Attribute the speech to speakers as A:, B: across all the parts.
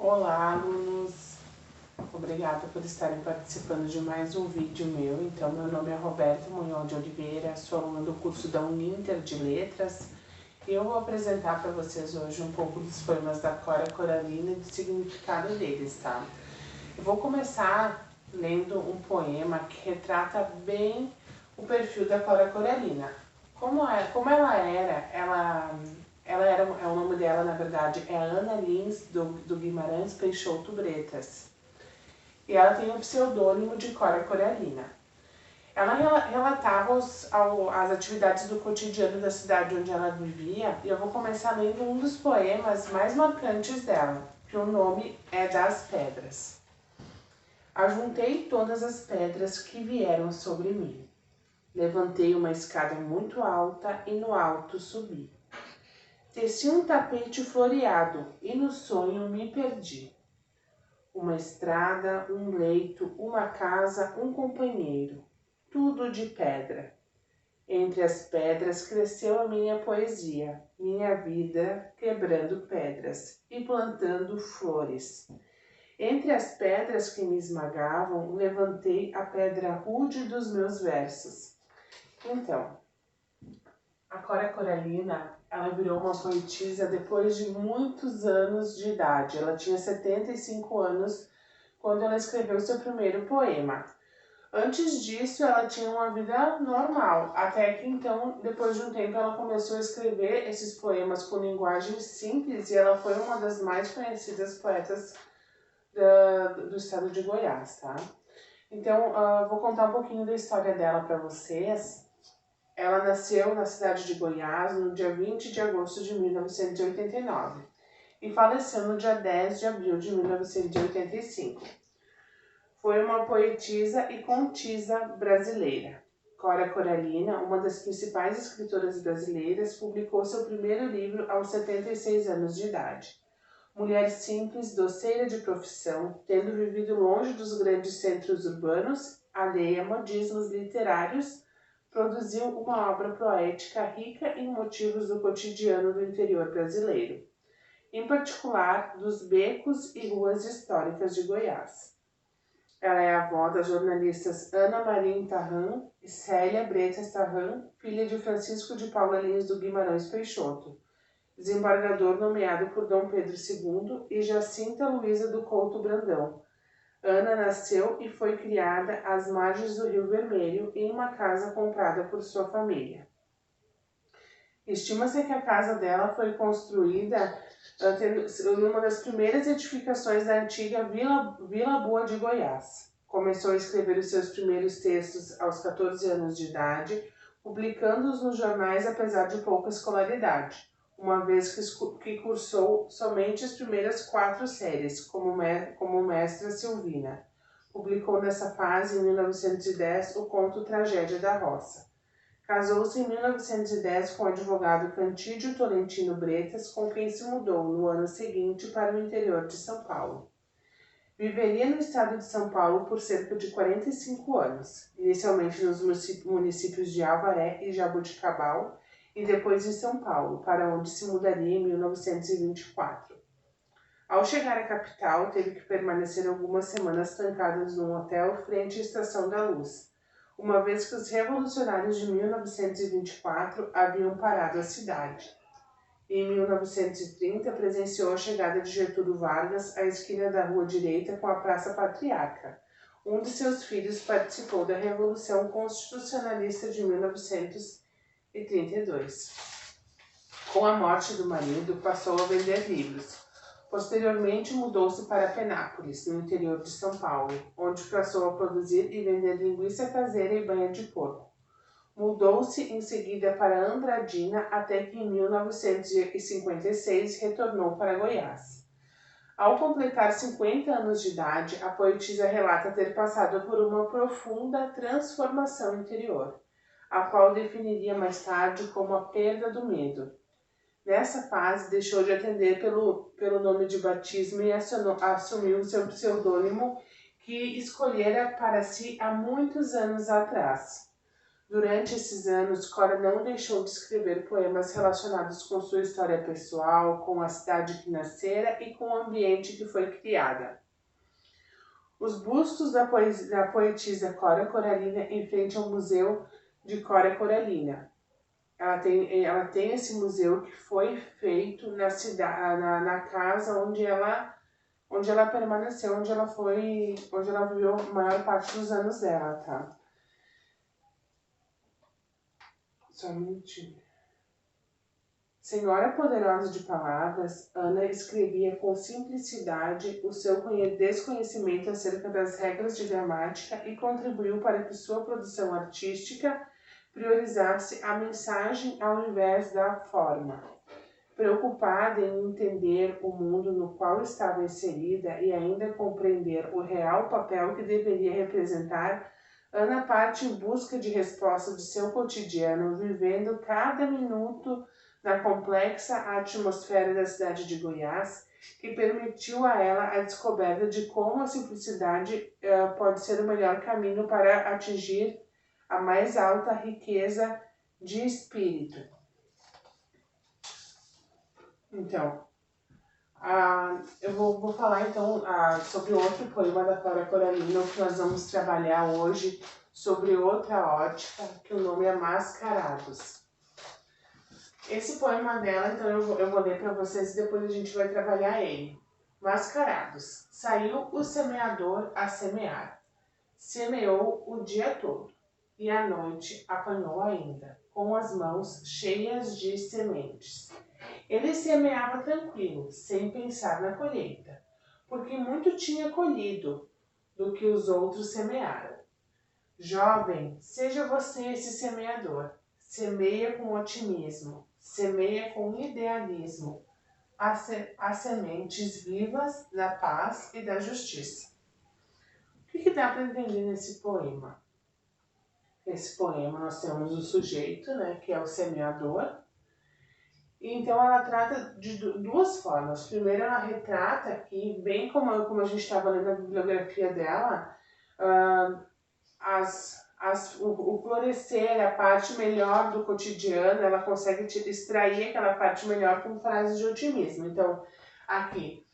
A: Olá, alunos! Obrigada por estarem participando de mais um vídeo meu. Então, meu nome é Roberta Munhoz de Oliveira, sou aluna do curso da Uninter de Letras e eu vou apresentar para vocês hoje um pouco dos poemas da Cora Coralina e do significado deles, tá? Eu vou começar lendo um poema que retrata bem o perfil da Cora Coralina. Como ela era, o nome dela, na verdade, é Ana Lins do Guimarães Peixoto Bretas. E ela tem o pseudônimo de Cora Coralina. Ela relatava as atividades do cotidiano da cidade onde ela vivia, e eu vou começar lendo um dos poemas mais marcantes dela, que o nome é Das Pedras. Ajuntei todas as pedras que vieram sobre mim. Levantei uma escada muito alta e no alto subi. Teci um tapete floreado e no sonho me perdi. Uma estrada, um leito, uma casa, um companheiro, tudo de pedra. Entre as pedras cresceu a minha poesia, minha vida quebrando pedras e plantando flores. Entre as pedras que me esmagavam, levantei a pedra rude dos meus versos. Então, a Cora Coralina, ela virou uma poetisa depois de muitos anos de idade. Ela tinha 75 anos quando ela escreveu seu primeiro poema. Antes disso, ela tinha uma vida normal, até que então, depois de um tempo, ela começou a escrever esses poemas com linguagem simples e ela foi uma das mais conhecidas poetas do estado de Goiás, tá? Então, vou contar um pouquinho da história dela para vocês. Ela nasceu na cidade de Goiás no dia 20 de agosto de 1989 e faleceu no dia 10 de abril de 1985. Foi uma poetisa e contisa brasileira. Cora Coralina, uma das principais escritoras brasileiras, publicou seu primeiro livro aos 76 anos de idade. Mulher simples, doceira de profissão, tendo vivido longe dos grandes centros urbanos, alheia a modismos literários, produziu uma obra poética rica em motivos do cotidiano do interior brasileiro, em particular dos becos e ruas históricas de Goiás. Ela é avó das jornalistas Ana Maria Tarran e Célia Bretas Tarran, filha de Francisco de Paula Lins do Guimarães Peixoto, desembargador nomeado por Dom Pedro II, e Jacinta Luiza do Couto Brandão. Ana nasceu e foi criada às margens do Rio Vermelho, em uma casa comprada por sua família. Estima-se que a casa dela foi construída numa das primeiras edificações da antiga Vila Boa de Goiás. Começou a escrever os seus primeiros textos aos 14 anos de idade, publicando-os nos jornais apesar de pouca escolaridade, uma vez que cursou somente as primeiras 4 séries, como mestra Silvina. Publicou nessa fase, em 1910, o conto Tragédia da Roça. Casou-se em 1910 com o advogado Cantídio Tolentino Bretas, com quem se mudou no ano seguinte para o interior de São Paulo. Viveria no estado de São Paulo por cerca de 45 anos, inicialmente nos municípios de Avaré e Jaboticabal, e depois em São Paulo, para onde se mudaria em 1924. Ao chegar à capital, teve que permanecer algumas semanas trancadas num hotel frente à Estação da Luz, uma vez que os revolucionários de 1924 haviam parado a cidade. Em 1930, presenciou a chegada de Getúlio Vargas à esquina da Rua Direita com a Praça Patriarca. Um de seus filhos participou da Revolução Constitucionalista de 1932. Com a morte do marido, passou a vender livros. Posteriormente, mudou-se para Penápolis, no interior de São Paulo, onde passou a produzir e vender linguiça caseira e banha de porco. Mudou-se em seguida para Andradina, até que em 1956 retornou para Goiás. Ao completar 50 anos de idade, a poetisa relata ter passado por uma profunda transformação interior, a qual definiria mais tarde como a perda do medo. Nessa fase, deixou de atender pelo nome de batismo e assumiu seu pseudônimo que escolhera para si há muitos anos atrás. Durante esses anos, Cora não deixou de escrever poemas relacionados com sua história pessoal, com a cidade que nascera e com o ambiente que foi criada. Os bustos da poetisa Cora Coralina em frente ao Museu de Cora Coralina. Ela tem esse museu que foi feito na casa onde ela permaneceu, onde ela viveu a maior parte dos anos dela, tá? Só um minutinho. Senhora poderosa de palavras, Ana escrevia com simplicidade o seu desconhecimento acerca das regras de gramática e contribuiu para que sua produção artística priorizasse a mensagem ao invés da forma. Preocupada em entender o mundo no qual estava inserida e ainda compreender o real papel que deveria representar, Ana parte em busca de respostas de seu cotidiano, vivendo cada minuto na complexa atmosfera da cidade de Goiás, que permitiu a ela a descoberta de como a simplicidade pode ser o melhor caminho para atingir a mais alta riqueza de espírito. Então, eu vou falar então sobre outro poema da Cora Coralina, que nós vamos trabalhar hoje sobre outra ótica, que o nome é Mascarados. Esse poema dela, então eu vou ler para vocês e depois a gente vai trabalhar ele. Mascarados. Saiu o semeador a semear. Semeou o dia todo e à noite apanhou ainda, com as mãos cheias de sementes. Ele semeava tranquilo, sem pensar na colheita, porque muito tinha colhido do que os outros semearam. Jovem, seja você esse semeador. Semeia com otimismo, semeia com idealismo as sementes vivas da paz e da justiça. O que dá para entender nesse poema? Nesse poema nós temos o sujeito, né, que é o semeador. Então ela trata de duas formas. Primeiro ela retrata aqui, bem como a gente estava lendo a bibliografia dela, o florescer, a parte melhor do cotidiano, ela consegue extrair aquela parte melhor com frases de otimismo. Então, aqui,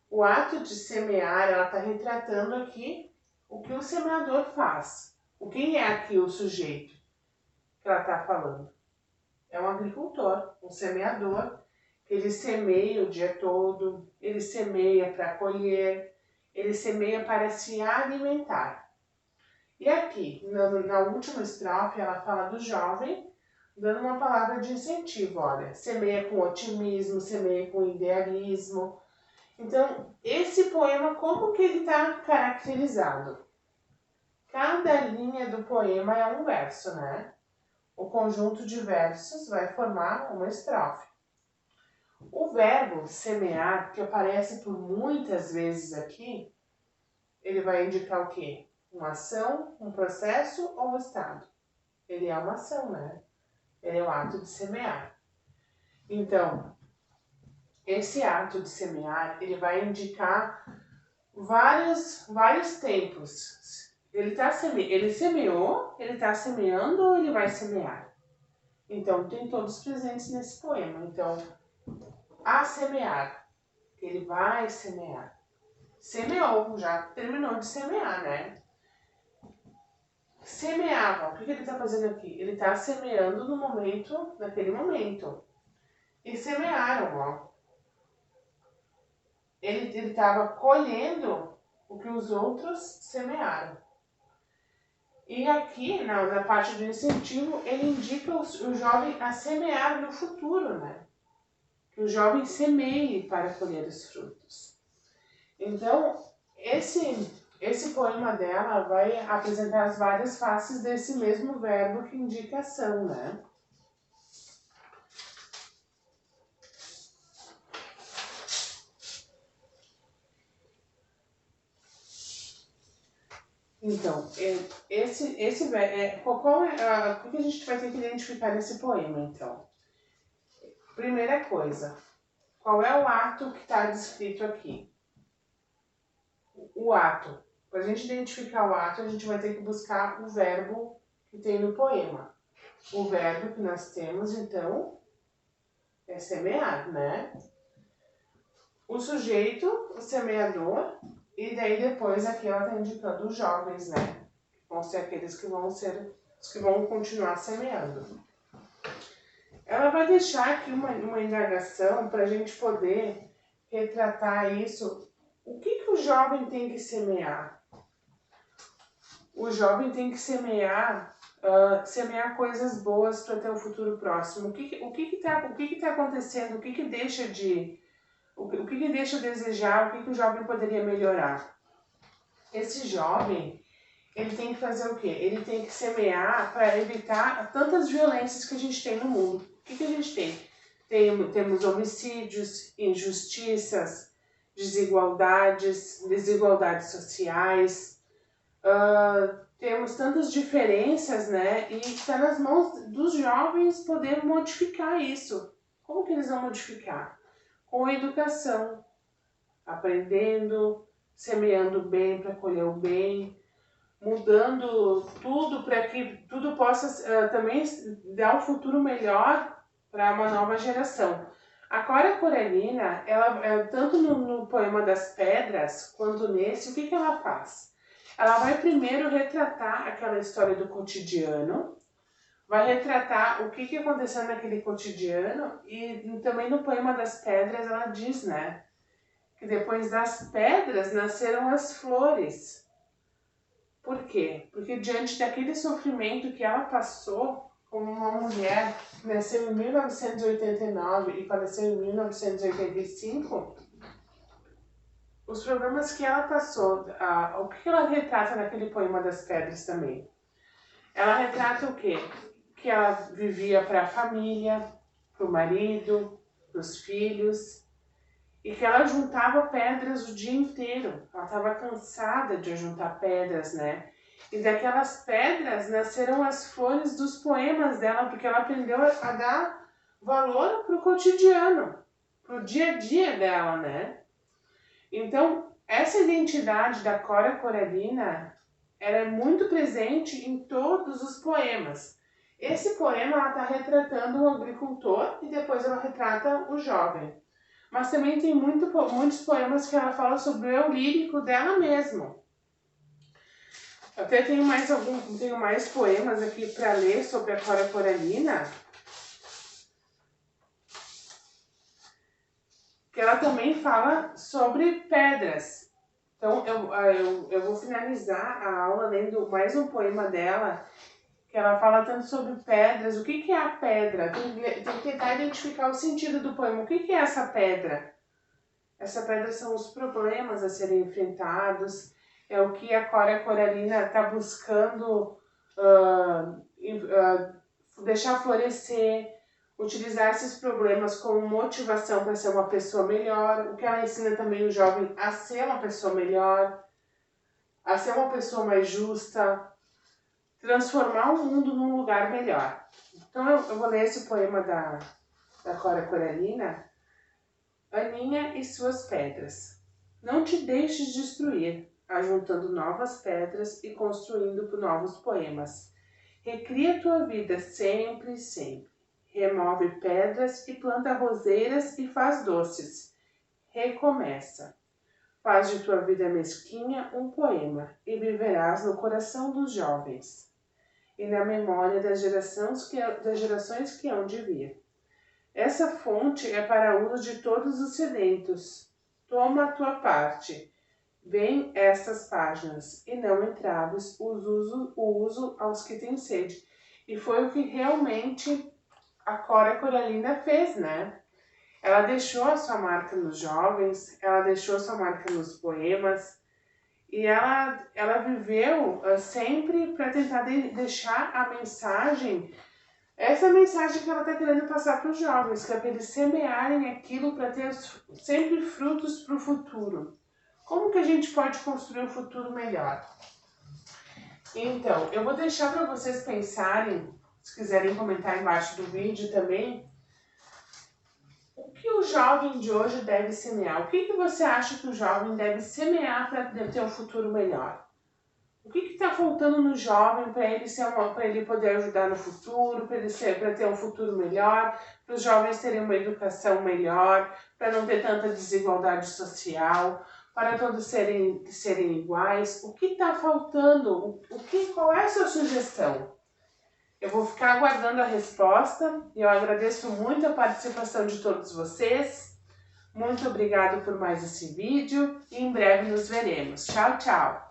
A: o ato de semear, ela está retratando aqui o que o semeador faz. Quem é aqui o sujeito que ela está falando? É um agricultor, um semeador, que ele semeia o dia todo, ele semeia para colher, ele semeia para se alimentar. E aqui, na última estrofe, ela fala do jovem, dando uma palavra de incentivo, olha, semeia com otimismo, semeia com idealismo. Então, esse poema, como que ele está caracterizado? Cada linha do poema é um verso, né? O conjunto de versos vai formar uma estrofe. O verbo semear, que aparece por muitas vezes aqui, ele vai indicar o quê? Uma ação, um processo ou um estado? Ele é uma ação, né? Ele é o ato de semear. Então, esse ato de semear, ele vai indicar vários tempos. Ele semeou, ele está semeando ou ele vai semear? Então, tem todos presentes nesse poema. Então, a semear, que ele vai semear. Semeou, já terminou de semear, né? Semeava. O que ele está fazendo aqui? Ele está semeando no momento, naquele momento. E semearam, ó. Ele estava colhendo o que os outros semearam. E aqui, na parte do incentivo, ele indica o jovem a semear no futuro, né? Que o jovem semeie para colher os frutos. Então, esse poema dela vai apresentar as várias faces desse mesmo verbo que indica ação, né? Então, o que a gente vai ter que identificar nesse poema, então? Primeira coisa, qual é o ato que está descrito aqui? O ato. Para a gente identificar o ato, a gente vai ter que buscar o verbo que tem no poema. O verbo que nós temos, então, é semear, né? O sujeito, o semeador, e daí depois aqui ela está indicando os jovens, né? Vão ser aqueles que vão ser os que vão continuar semeando. Ela vai deixar aqui uma indagação para a gente poder retratar isso. O que o jovem tem que semear? O jovem tem que semear coisas boas para ter um futuro próximo. O que tá acontecendo? O que deixa a desejar? O que o jovem poderia melhorar? Esse jovem, ele tem que fazer o quê? Ele tem que semear para evitar tantas violências que a gente tem no mundo. O que a gente tem? Temos homicídios, injustiças, desigualdades sociais. Temos tantas diferenças, né? E está nas mãos dos jovens poder modificar isso. Como que eles vão modificar? Com a educação, aprendendo, semeando bem para colher o bem, mudando tudo para que tudo possa também dar um futuro melhor para uma nova geração. A Cora Coralina, ela tanto no poema das pedras quanto nesse, o que ela faz? Ela vai primeiro retratar aquela história do cotidiano, vai retratar o que aconteceu naquele cotidiano, e também no poema das pedras ela diz, né, que depois das pedras nasceram as flores. Por quê? Porque diante daquele sofrimento que ela passou, como uma mulher que nasceu em 1989 e faleceu em 1985, os problemas que ela passou, o que ela retrata naquele poema das pedras também? Ela retrata o quê? Que ela vivia para a família, para o marido, para os filhos, e que ela juntava pedras o dia inteiro. Ela estava cansada de juntar pedras, né? E daquelas pedras nasceram as flores dos poemas dela, porque ela aprendeu a dar valor para o cotidiano, para o dia a dia dela, né? Então, essa identidade da Cora Coralina, ela é muito presente em todos os poemas. Esse poema ela está retratando o agricultor e depois ela retrata o jovem. Mas também tem muitos poemas que ela fala sobre o eu lírico dela mesma. Até tenho mais poemas aqui para ler sobre a Cora Coralina, que ela também fala sobre pedras. Então eu vou finalizar a aula lendo mais um poema dela, que ela fala tanto sobre pedras. O que é a pedra? Tem que tentar identificar o sentido do poema. O que é essa pedra? Essa pedra são os problemas a serem enfrentados, é o que a Cora Coralina está buscando deixar florescer, utilizar esses problemas como motivação para ser uma pessoa melhor. O que ela ensina também o jovem a ser uma pessoa melhor, a ser uma pessoa mais justa, transformar o mundo num lugar melhor. Então eu vou ler esse poema da Cora Coralina, Aninha e suas pedras. Não te deixes destruir, ajuntando novas pedras e construindo novos poemas. Recria tua vida sempre, sempre. Remove pedras e planta roseiras e faz doces. Recomeça. Faz de tua vida mesquinha um poema e viverás no coração dos jovens e na memória das gerações que hão de vir. Essa fonte é para uso de todos os sedentos. Toma a tua parte. Vem estas páginas e não entraves o uso aos que têm sede. E foi o que realmente a Cora Coralina fez, né? Ela deixou a sua marca nos jovens, ela deixou a sua marca nos poemas, e ela viveu sempre para tentar deixar a mensagem, essa mensagem que ela está querendo passar para os jovens, que é para eles semearem aquilo para ter sempre frutos para o futuro. Como que a gente pode construir um futuro melhor? Então, eu vou deixar para vocês pensarem, se quiserem comentar embaixo do vídeo também, o que o jovem de hoje deve semear? O que você acha que o jovem deve semear para ter um futuro melhor? O que está faltando no jovem para ele poder ajudar no futuro, para ter um futuro melhor, para os jovens terem uma educação melhor, para não ter tanta desigualdade social, para todos serem iguais? O que está faltando? Qual é a sua sugestão? Eu vou ficar aguardando a resposta e eu agradeço muito a participação de todos vocês. Muito obrigado por mais esse vídeo e em breve nos veremos. Tchau, tchau!